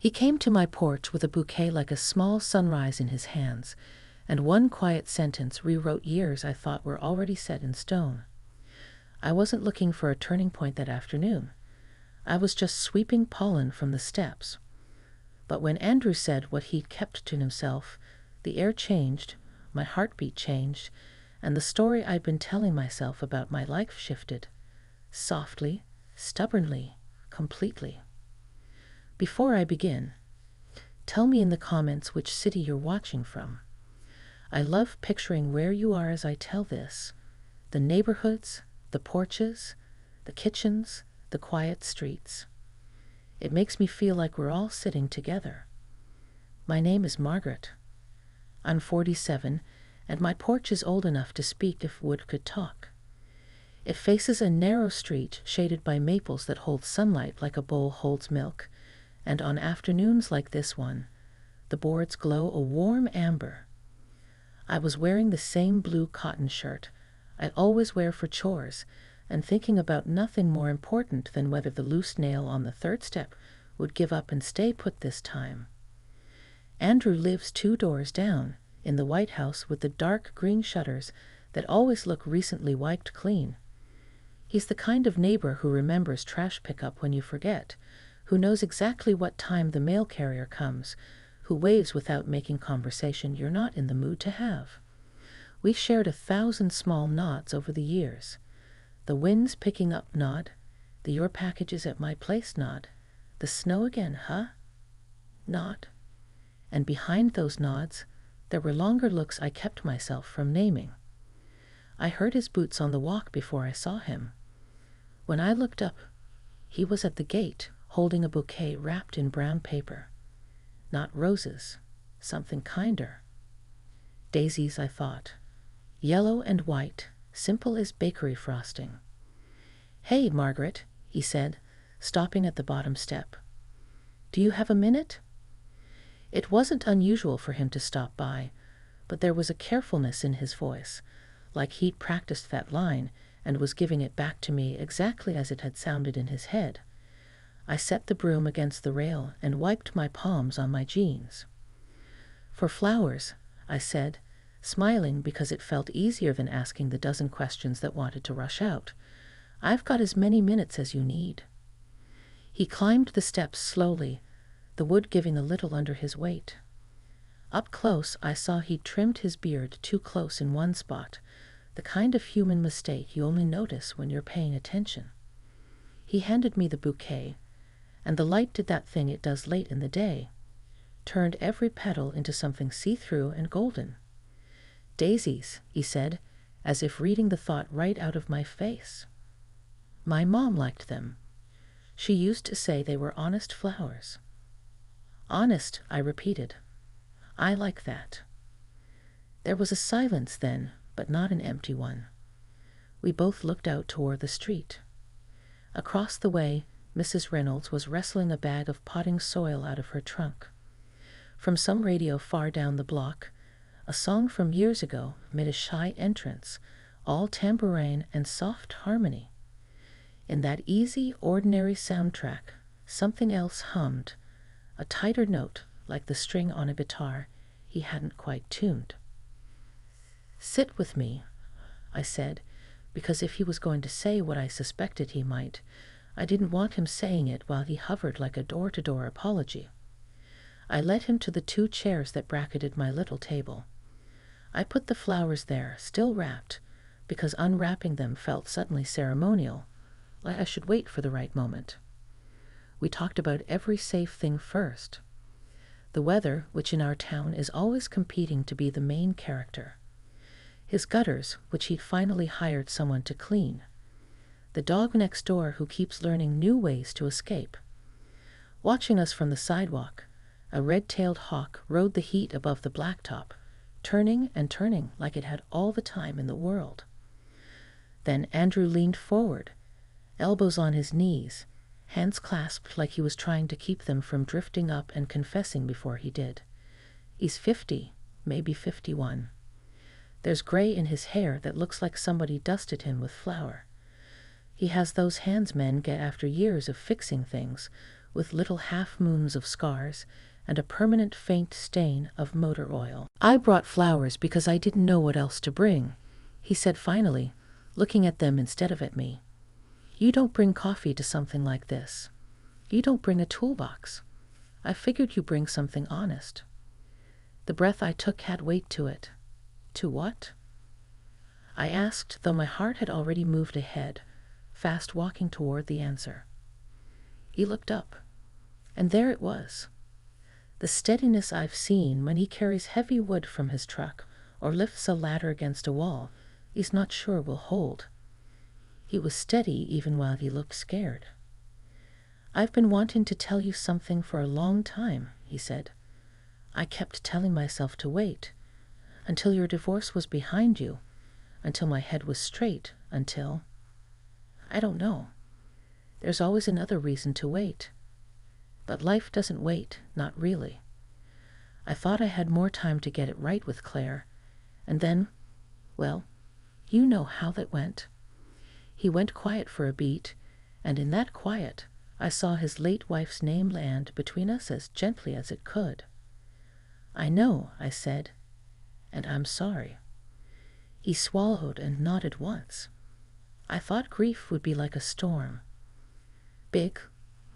He came to my porch with a bouquet like a small sunrise in his hands, and one quiet sentence rewrote years I thought were already set in stone. I wasn't looking for a turning point that afternoon. I was just sweeping pollen from the steps. But when Andrew said what he'd kept to himself, the air changed, my heartbeat changed, and the story I'd been telling myself about my life shifted. Softly, stubbornly, completely. Before I begin, tell me in the comments which city you're watching from. I love picturing where you are as I tell this. The neighborhoods, the porches, the kitchens, the quiet streets. It makes me feel like we're all sitting together. My name is Margaret. I'm 47, and my porch is old enough to speak if wood could talk. It faces a narrow street shaded by maples that hold sunlight like a bowl holds milk, and on afternoons like this one, the boards glow a warm amber. I was wearing the same blue cotton shirt I always wear for chores, and thinking about nothing more important than whether the loose nail on the third step would give up and stay put this time. Andrew lives 2 doors down, in the White House with the dark green shutters that always look recently wiped clean. He's the kind of neighbor who remembers trash pickup when you forget, who knows exactly what time the mail carrier comes, who waves without making conversation you're not in the mood to have. We've shared 1,000 small nods over the years. The wind's picking up nod, the your package is at my place nod, the snow again, huh? Nod. And behind those nods, there were longer looks I kept myself from naming. I heard his boots on the walk before I saw him. When I looked up, he was at the gate, holding a bouquet wrapped in brown paper. Not roses, something kinder. Daisies, I thought. Yellow and white, simple as bakery frosting. "Hey, Margaret," he said, stopping at the bottom step. "Do you have a minute?" It wasn't unusual for him to stop by, but there was a carefulness in his voice, like he'd practiced that line and was giving it back to me exactly as it had sounded in his head. I set the broom against the rail and wiped my palms on my jeans. "For flowers," I said, smiling because it felt easier than asking the dozen questions that wanted to rush out. "I've got as many minutes as you need." He climbed the steps slowly, the wood giving a little under his weight. Up close, I saw he'd trimmed his beard too close in one spot, the kind of human mistake you only notice when you're paying attention. He handed me the bouquet, and the light did that thing it does late in the day, turned every petal into something see-through and golden. "Daisies," he said, as if reading the thought right out of my face. "My mom liked them. She used to say they were honest flowers." "Honest," I repeated. "I like that." There was a silence then, but not an empty one. We both looked out toward the street. Across the way, Mrs. Reynolds was wrestling a bag of potting soil out of her trunk. From some radio far down the block, a song from years ago made a shy entrance, all tambourine and soft harmony. In that easy, ordinary soundtrack, something else hummed, a tighter note like the string on a guitar he hadn't quite tuned. "Sit with me," I said, because if he was going to say what I suspected he might, I didn't want him saying it while he hovered like a door-to-door apology. I led him to the 2 chairs that bracketed my little table. I put the flowers there, still wrapped, because unwrapping them felt suddenly ceremonial, like I should wait for the right moment. We talked about every safe thing first. The weather, which in our town is always competing to be the main character. His gutters, which he'd finally hired someone to clean. The dog next door who keeps learning new ways to escape. Watching us from the sidewalk, a red-tailed hawk rode the heat above the blacktop, turning and turning like it had all the time in the world. Then Andrew leaned forward, elbows on his knees, hands clasped like he was trying to keep them from drifting up and confessing before he did. He's 50, maybe 51. There's gray in his hair that looks like somebody dusted him with flour. He has those hands men get after years of fixing things, with little half-moons of scars and a permanent faint stain of motor oil. "I brought flowers because I didn't know what else to bring," he said finally, looking at them instead of at me. "You don't bring coffee to something like this. You don't bring a toolbox. I figured you bring something honest." The breath I took had weight to it. "To what?" I asked, though my heart had already moved ahead, fast walking toward the answer. He looked up, and there it was. The steadiness I've seen when he carries heavy wood from his truck or lifts a ladder against a wall he's not sure will hold. He was steady even while he looked scared. "I've been wanting to tell you something for a long time," he said. "I kept telling myself to wait, until your divorce was behind you, until my head was straight, until... I don't know. There's always another reason to wait. But life doesn't wait, not really. I thought I had more time to get it right with Claire, and then, well, you know how that went." He went quiet for a beat, and in that quiet, I saw his late wife's name land between us as gently as it could. "I know," I said, "and I'm sorry." He swallowed and nodded once. I thought grief would be like a storm. Big,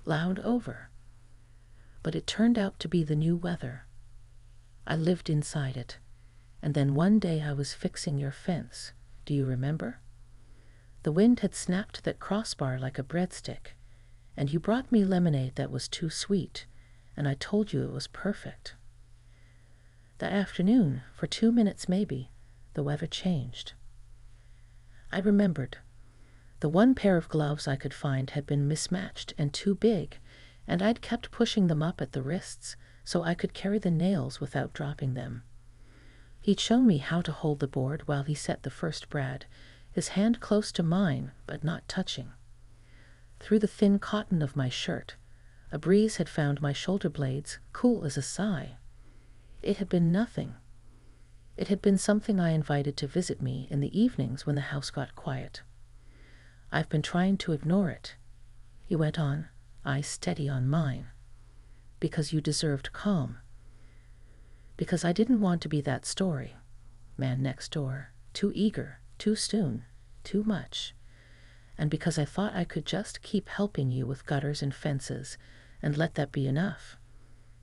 loud, over. But it turned out to be the new weather. I lived inside it, and then one day I was fixing your fence. Do you remember? The wind had snapped that crossbar like a breadstick, and you brought me lemonade that was too sweet, and I told you it was perfect. That afternoon, for 2 minutes maybe, the weather changed. I remembered. The one pair of gloves I could find had been mismatched and too big, and I'd kept pushing them up at the wrists so I could carry the nails without dropping them. He'd shown me how to hold the board while he set the first brad, his hand close to mine, but not touching. Through the thin cotton of my shirt, a breeze had found my shoulder blades, cool as a sigh. It had been nothing. It had been something I invited to visit me in the evenings when the house got quiet. "I've been trying to ignore it," he went on, eyes steady on mine, "because you deserved calm. Because I didn't want to be that story. Man next door, too eager, too soon, too much. And because I thought I could just keep helping you with gutters and fences and let that be enough.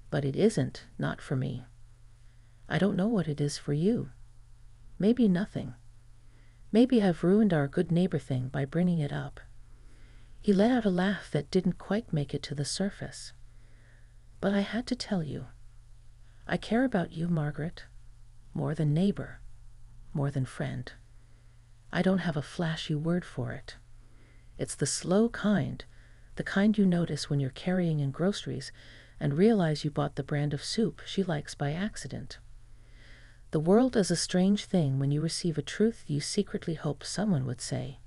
But it isn't, not for me. I don't know what it is for you. Maybe nothing. Maybe I've ruined our good neighbor thing by bringing it up." He let out a laugh that didn't quite make it to the surface. "But I had to tell you. I care about you, Margaret. More than neighbor. More than friend. I don't have a flashy word for it. It's the slow kind, the kind you notice when you're carrying in groceries and realize you bought the brand of soup she likes by accident. The world is a strange thing when you receive a truth you secretly hoped someone would say.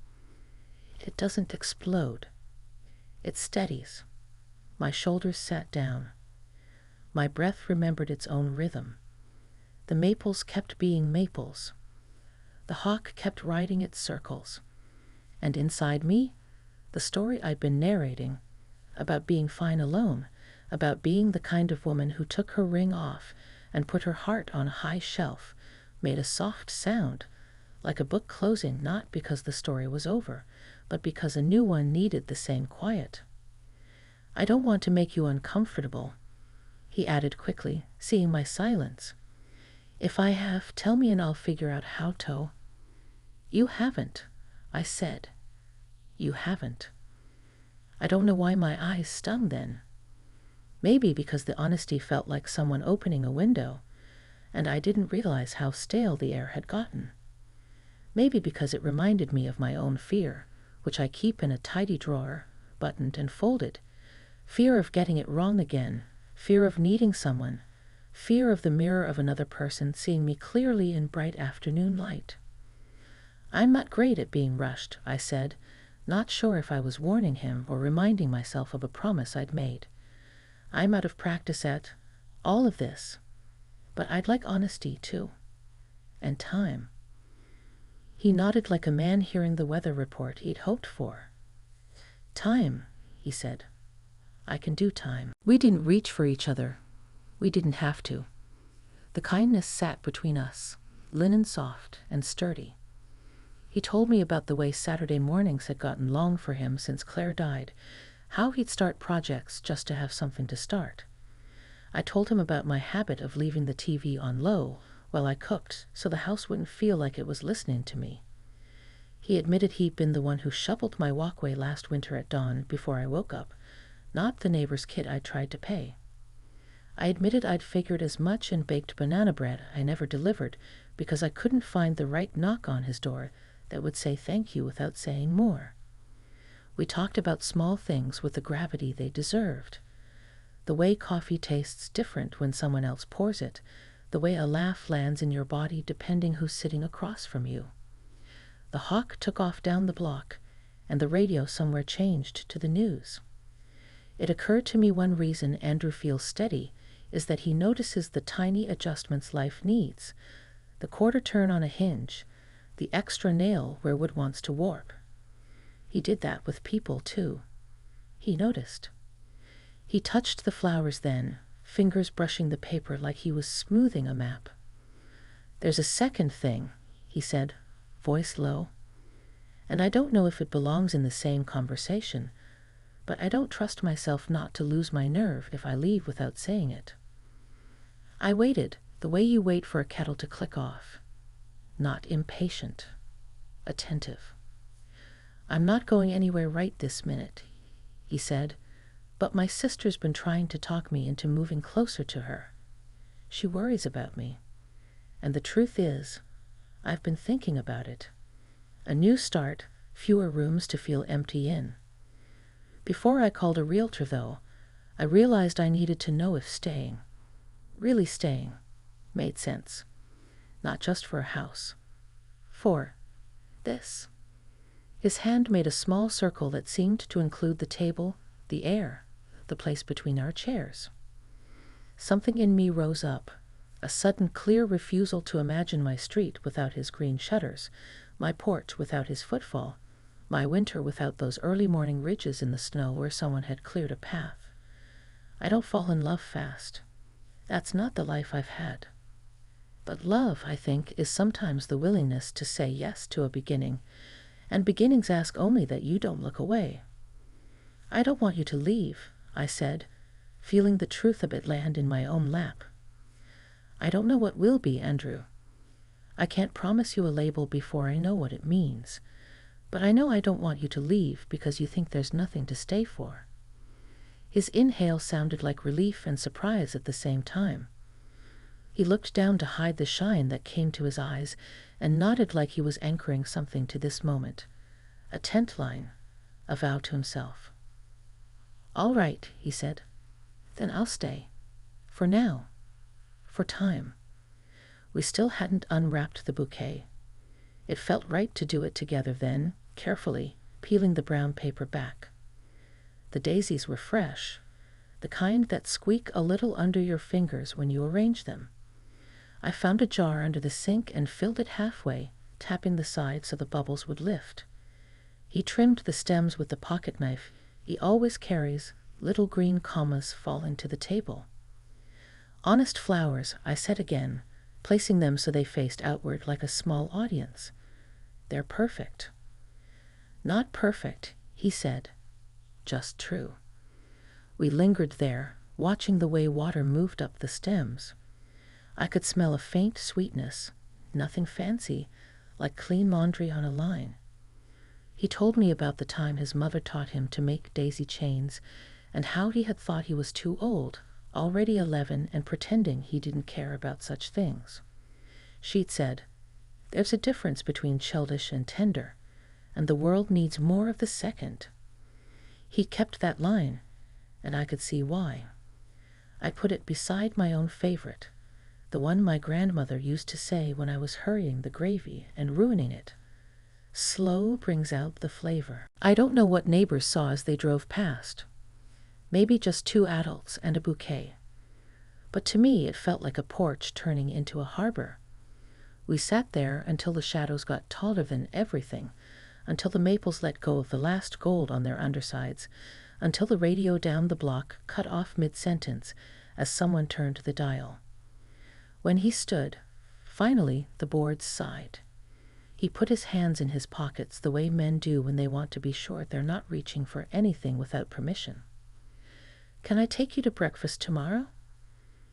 It doesn't explode. It steadies. My shoulders sat down. My breath remembered its own rhythm. The maples kept being maples. The hawk kept riding its circles. And inside me, the story I'd been narrating, about being fine alone, about being the kind of woman who took her ring off and put her heart on a high shelf, made a soft sound, like a book closing, not because the story was over, but because a new one needed the same quiet. "I don't want to make you uncomfortable," he added quickly, seeing my silence. "If I have, tell me and I'll figure out how to." "You haven't," I said. "You haven't." I don't know why my eyes stung then. Maybe because the honesty felt like someone opening a window, and I didn't realize how stale the air had gotten. Maybe because it reminded me of my own fear, which I keep in a tidy drawer, buttoned and folded. Fear of getting it wrong again, fear of needing someone, fear of the mirror of another person seeing me clearly in bright afternoon light. "I'm not great at being rushed," I said, not sure if I was warning him or reminding myself of a promise I'd made. "I'm out of practice at all of this. But I'd like honesty, too. And time." He nodded like a man hearing the weather report he'd hoped for. "Time," he said. I can do time. We didn't reach for each other. We didn't have to. The kindness sat between us, linen soft and sturdy. He told me about the way Saturday mornings had gotten long for him since Claire died, how he'd start projects just to have something to start. I told him about my habit of leaving the TV on low while I cooked so the house wouldn't feel like it was listening to me. He admitted he'd been the one who shoveled my walkway last winter at dawn before I woke up, not the neighbor's kid I'd tried to pay. I admitted I'd figured as much in baked banana bread I never delivered because I couldn't find the right knock on his door that would say thank you without saying more. We talked about small things with the gravity they deserved. The way coffee tastes different when someone else pours it, the way a laugh lands in your body depending who's sitting across from you. The hawk took off down the block, and the radio somewhere changed to the news. It occurred to me one reason Andrew feels steady is that he notices the tiny adjustments life needs, the quarter turn on a hinge, the extra nail where wood wants to warp. He did that with people, too. He noticed. He touched the flowers then, fingers brushing the paper like he was smoothing a map. "There's a second thing," he said, voice low, "and I don't know if it belongs in the same conversation, but I don't trust myself not to lose my nerve if I leave without saying it." I waited, the way you wait for a kettle to click off. Not impatient. Attentive. "I'm not going anywhere right this minute," he said, "but my sister's been trying to talk me into moving closer to her. She worries about me. And the truth is, I've been thinking about it. A new start, fewer rooms to feel empty in. Before I called a realtor, though, I realized I needed to know if staying, really staying, made sense. Not just for a house. For this." His hand made a small circle that seemed to include the table, the air, the place between our chairs. Something in me rose up, a sudden clear refusal to imagine my street without his green shutters, my porch without his footfall, my winter without those early morning ridges in the snow where someone had cleared a path. I don't fall in love fast. That's not the life I've had. But love, I think, is sometimes the willingness to say yes to a beginning, and beginnings ask only that you don't look away. "I don't want you to leave," I said, feeling the truth of it land in my own lap. "I don't know what will be, Andrew. I can't promise you a label before I know what it means, but I know I don't want you to leave because you think there's nothing to stay for." His inhale sounded like relief and surprise at the same time. He looked down to hide the shine that came to his eyes and nodded like he was anchoring something to this moment. A tent line, a vow to himself. "All right," he said. "Then I'll stay. For now. For time." We still hadn't unwrapped the bouquet. It felt right to do it together then, carefully, peeling the brown paper back. The daisies were fresh, the kind that squeak a little under your fingers when you arrange them. I found a jar under the sink and filled it halfway, tapping the side so the bubbles would lift. He trimmed the stems with the pocket knife he always carries, little green commas falling to the table. "Honest flowers," I said again, placing them so they faced outward like a small audience. "They're perfect." "Not perfect," he said, "just true." We lingered there, watching the way water moved up the stems. I could smell a faint sweetness, nothing fancy, like clean laundry on a line. He told me about the time his mother taught him to make daisy chains and how he had thought he was too old, already 11 and pretending he didn't care about such things. She'd said, "There's a difference between childish and tender, and the world needs more of the second." He kept that line, and I could see why. I put it beside my own favorite, the one my grandmother used to say when I was hurrying the gravy and ruining it. "Slow brings out the flavor." I don't know what neighbors saw as they drove past. Maybe just 2 adults and a bouquet. But to me it felt like a porch turning into a harbor. We sat there until the shadows got taller than everything, until the maples let go of the last gold on their undersides, until the radio down the block cut off mid-sentence as someone turned the dial. When he stood, finally the boards sighed. He put his hands in his pockets the way men do when they want to be sure they're not reaching for anything without permission. "Can I take you to breakfast tomorrow?"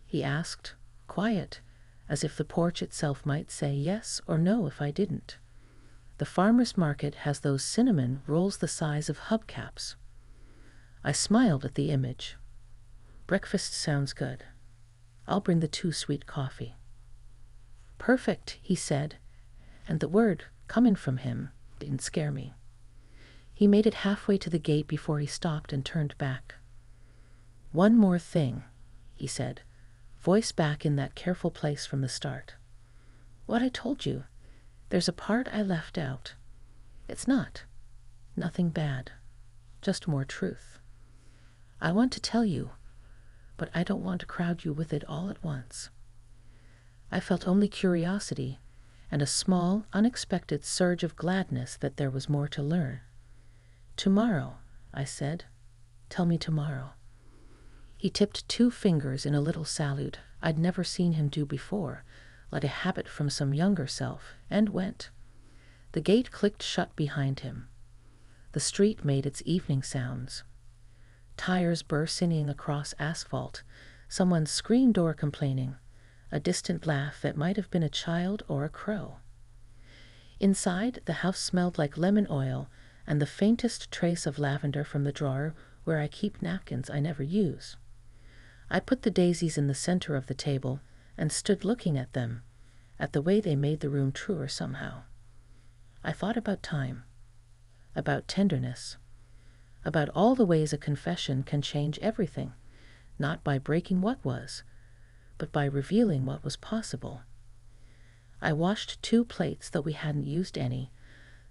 he asked, quiet, as if the porch itself might say yes or no if I didn't. The farmer's market has those cinnamon rolls the size of hubcaps. I smiled at the image. "Breakfast sounds good. I'll bring the 2 sweet coffee." "Perfect," he said, and the word, coming from him, didn't scare me. He made it halfway to the gate before he stopped and turned back. "One more thing," he said, voice back in that careful place from the start. "What I told you, there's a part I left out. It's nothing bad, just more truth. I want to tell you, but I don't want to crowd you with it all at once." I felt only curiosity and a small, unexpected surge of gladness that there was more to learn. "Tomorrow," I said. "Tell me tomorrow." He tipped 2 fingers in a little salute I'd never seen him do before, like a habit from some younger self, and went. The gate clicked shut behind him. The street made its evening sounds. Tires burst singing across asphalt, someone's screen door complaining, a distant laugh that might have been a child or a crow. Inside, the house smelled like lemon oil and the faintest trace of lavender from the drawer where I keep napkins I never use. I put the daisies in the center of the table and stood looking at them, at the way they made the room truer somehow. I thought about time, about tenderness, about all the ways a confession can change everything, not by breaking what was, but by revealing what was possible. I washed 2 plates, though we hadn't used any,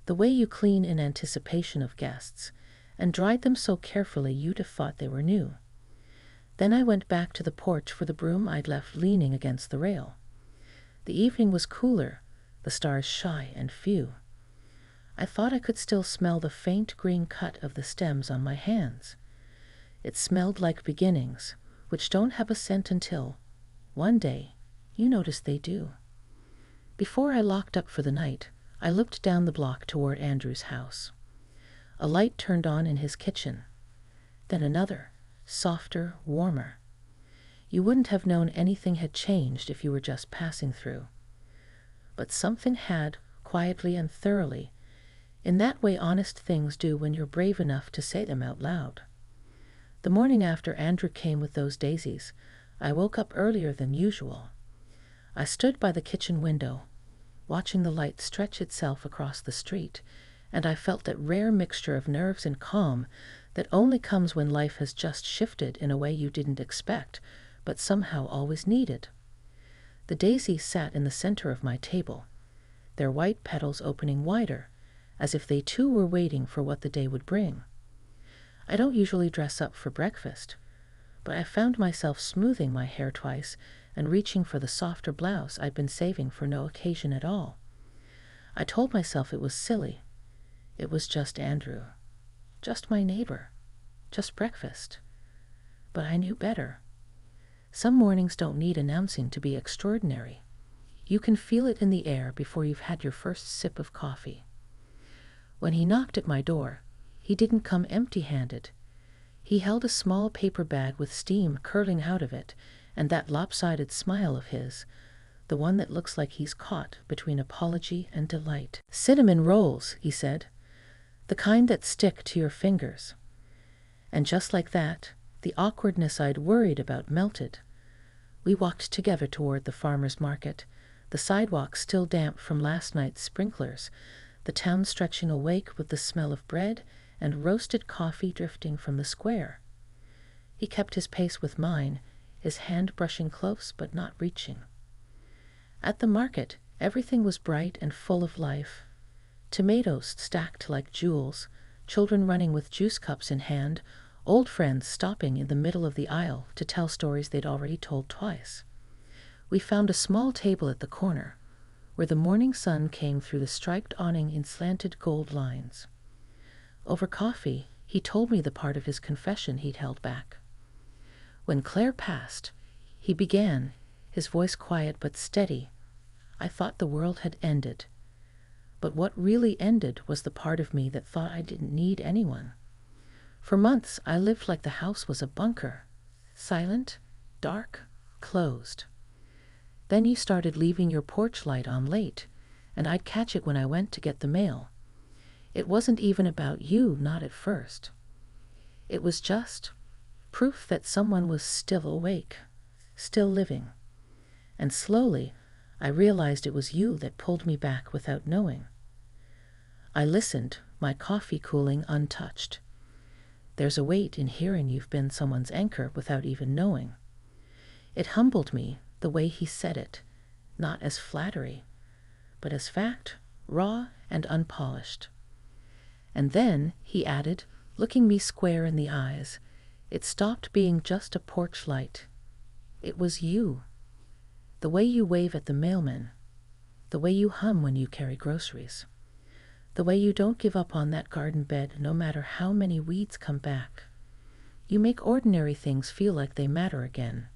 the way you clean in anticipation of guests, and dried them so carefully you'd have thought they were new. Then I went back to the porch for the broom I'd left leaning against the rail. The evening was cooler, the stars shy and few. I thought I could still smell the faint green cut of the stems on my hands. It smelled like beginnings, which don't have a scent until, one day, you notice they do. Before I locked up for the night, I looked down the block toward Andrew's house. A light turned on in his kitchen. Then another, softer, warmer. You wouldn't have known anything had changed if you were just passing through. But something had, quietly and thoroughly, in that way honest things do when you're brave enough to say them out loud. The morning after Andrew came with those daisies, I woke up earlier than usual. I stood by the kitchen window, watching the light stretch itself across the street, and I felt that rare mixture of nerves and calm that only comes when life has just shifted in a way you didn't expect, but somehow always needed. The daisies sat in the center of my table, their white petals opening wider, as if they too were waiting for what the day would bring. I don't usually dress up for breakfast, but I found myself smoothing my hair twice and reaching for the softer blouse I'd been saving for no occasion at all. I told myself it was silly. It was just Andrew. Just my neighbor. Just breakfast. But I knew better. Some mornings don't need announcing to be extraordinary. You can feel it in the air before you've had your first sip of coffee. When he knocked at my door, he didn't come empty-handed. He held a small paper bag with steam curling out of it, and that lopsided smile of his, the one that looks like he's caught between apology and delight. "Cinnamon rolls," he said, "the kind that stick to your fingers." And just like that, the awkwardness I'd worried about melted. We walked together toward the farmer's market, the sidewalk still damp from last night's sprinklers, the town stretching awake with the smell of bread and roasted coffee drifting from the square. He kept his pace with mine, his hand brushing close but not reaching. At the market, everything was bright and full of life. Tomatoes stacked like jewels, children running with juice cups in hand, old friends stopping in the middle of the aisle to tell stories they'd already told twice. We found a small table at the corner, where the morning sun came through the striped awning in slanted gold lines. Over coffee, He told me the part of his confession he'd held back. When Claire passed, he began, his voice quiet but steady. I thought the world had ended. But what really ended was the part of me that thought I didn't need anyone. For months, I lived like the house was a bunker. Silent, dark, closed. Then you started leaving your porch light on late, and I'd catch it when I went to get the mail. It wasn't even about you, not at first. It was just proof that someone was still awake, still living. And slowly, I realized it was you that pulled me back without knowing. I listened, my coffee cooling untouched. There's a weight in hearing you've been someone's anchor without even knowing. It humbled me, the way he said it, not as flattery, but as fact, raw and unpolished. And then, he added, looking me square in the eyes, it stopped being just a porch light. It was you. The way you wave at the mailman, the way you hum when you carry groceries, the way you don't give up on that garden bed no matter how many weeds come back. You make ordinary things feel like they matter again.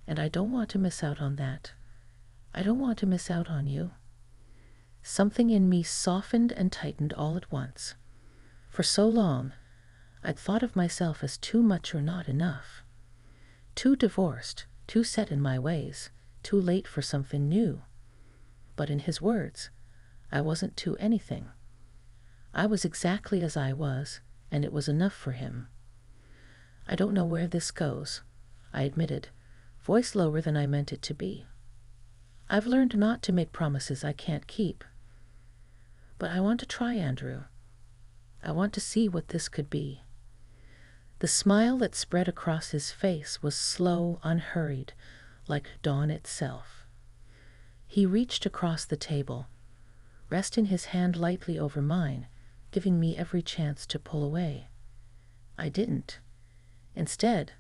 And I don't want to miss out on that. I don't want to miss out on you. Something in me softened and tightened all at once. For so long, I'd thought of myself as too much or not enough. Too divorced, too set in my ways, too late for something new. But in his words, I wasn't too anything. I was exactly as I was, and it was enough for him. I don't know where this goes, I admitted, voice lower than I meant it to be. I've learned not to make promises I can't keep. But I want to try, Andrew. I want to see what this could be. The smile that spread across his face was slow, unhurried, like dawn itself. He reached across the table, resting his hand lightly over mine, giving me every chance to pull away. I didn't. Instead,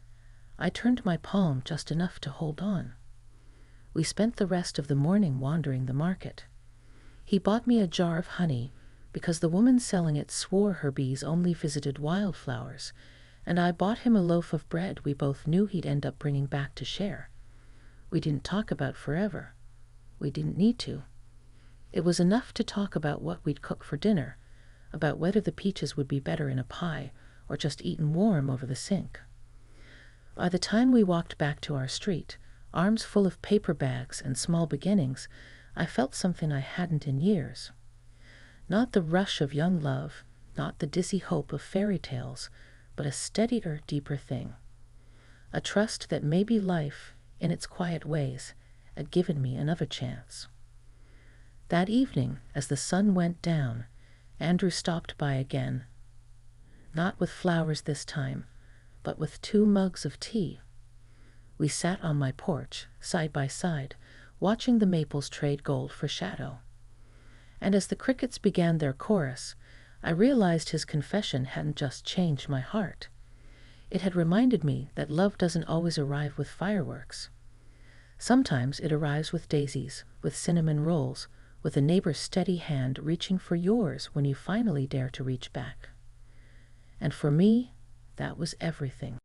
I turned my palm just enough to hold on. We spent the rest of the morning wandering the market. He bought me a jar of honey because the woman selling it swore her bees only visited wildflowers, and I bought him a loaf of bread we both knew he'd end up bringing back to share. We didn't talk about forever. We didn't need to. It was enough to talk about what we'd cook for dinner, about whether the peaches would be better in a pie or just eaten warm over the sink. By the time we walked back to our street, arms full of paper bags and small beginnings, I felt something I hadn't in years. Not the rush of young love, not the dizzy hope of fairy tales, but a steadier, deeper thing. A trust that maybe life, in its quiet ways, had given me another chance. That evening, as the sun went down, Andrew stopped by again. Not with flowers this time, but with 2 mugs of tea. We sat on my porch, side by side, watching the maples trade gold for shadow. And as the crickets began their chorus, I realized his confession hadn't just changed my heart. It had reminded me that love doesn't always arrive with fireworks. Sometimes it arrives with daisies, with cinnamon rolls, with a neighbor's steady hand reaching for yours when you finally dare to reach back. And for me, that was everything.